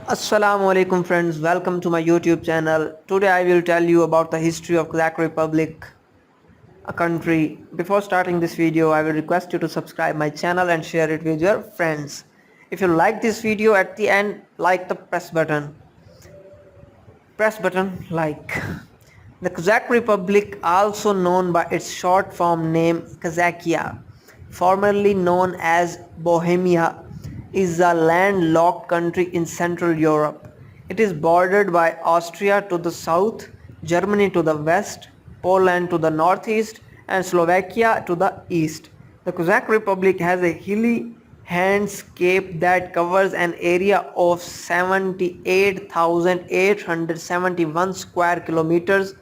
Assalamu alaikum friends, welcome to my YouTube channel. Today I will tell you about the history of Czech Republic, a country. Before starting this video, I will request you to subscribe my channel and share it with your friends. If you like this video, at the end, like the press button like. The Czech Republic, also known by its short form name Kazakhia, formerly known as Bohemia, is a landlocked country in Central Europe. It is bordered by Austria to the south, Germany to the west, Poland to the northeast, and Slovakia to the east. The Czech Republic has a hilly landscape that covers an area of 78,871 square kilometers,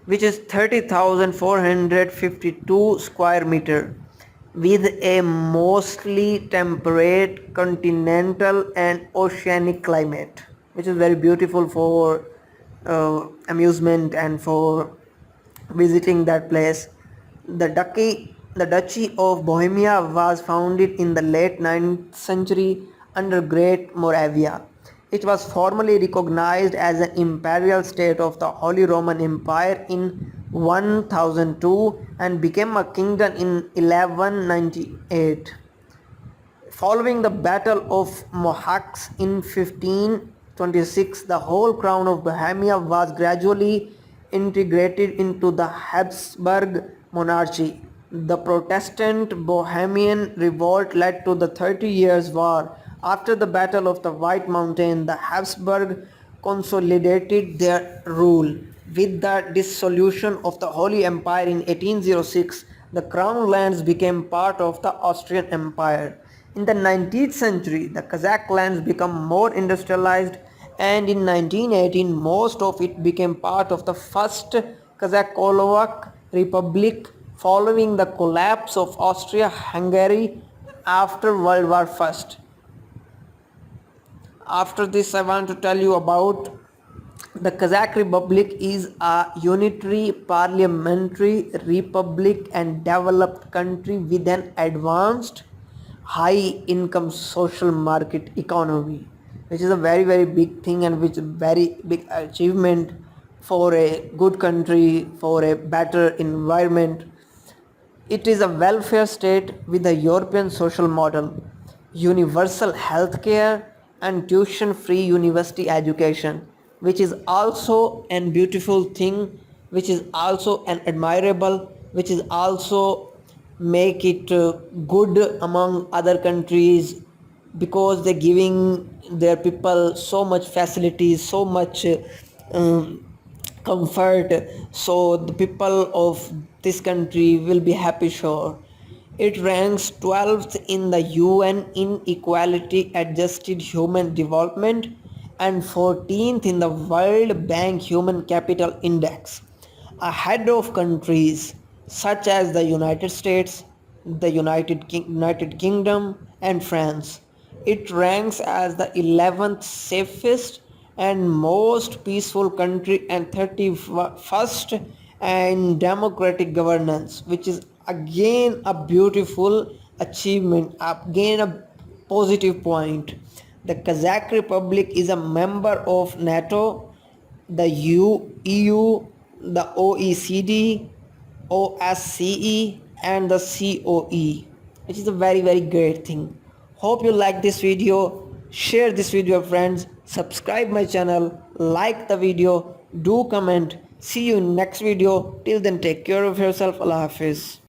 which is 30,452 square meter, with a mostly temperate continental and oceanic climate, which is very beautiful for amusement and for visiting that place. The Duchy of Bohemia was founded in the late 9th century under Great Moravia. It was formally recognized as an imperial state of the Holy Roman Empire in 1002 and became a kingdom in 1198. Following the Battle of Mohacs in 1526, the whole crown of Bohemia was gradually integrated into the Habsburg monarchy. The Protestant Bohemian Revolt led to the 30 Years' War. After the Battle of the White Mountain, the Habsburg consolidated their rule. With the dissolution of the Holy Empire in 1806, the Crown lands became part of the Austrian Empire. In the 19th century, the Kazakh lands became more industrialized, and in 1918 most of it became part of the First Kazakh Republic following the collapse of Austria-Hungary after World War I. After this, I want to tell you about the Kazakh Republic is a unitary parliamentary republic and developed country with an advanced high income social market economy, which is a very big thing and which is very big achievement for a good country, for a better environment. It is a welfare state with a European social model, universal healthcare and tuition-free university education, which is also a beautiful thing, which is also an admirable, which is also make it good among other countries, because they're giving their people so much facilities, so much comfort, so the people of this country will be happy, sure. It ranks 12th in the UN in equality adjusted human development and 14th in the World Bank Human Capital Index, ahead of countries such as the United States, the United Kingdom and France. It ranks as the 11th safest and most peaceful country and 31st in democratic governance, which is again a beautiful achievement, again a positive point. The Kazakh Republic is a member of NATO, the EU, the OECD, OSCE and the COE, which is a very great thing. Hope you like this video. Share this video with friends, subscribe my channel, like the video, do comment. See you in next video. Till then, take care of yourself. Allah Hafiz.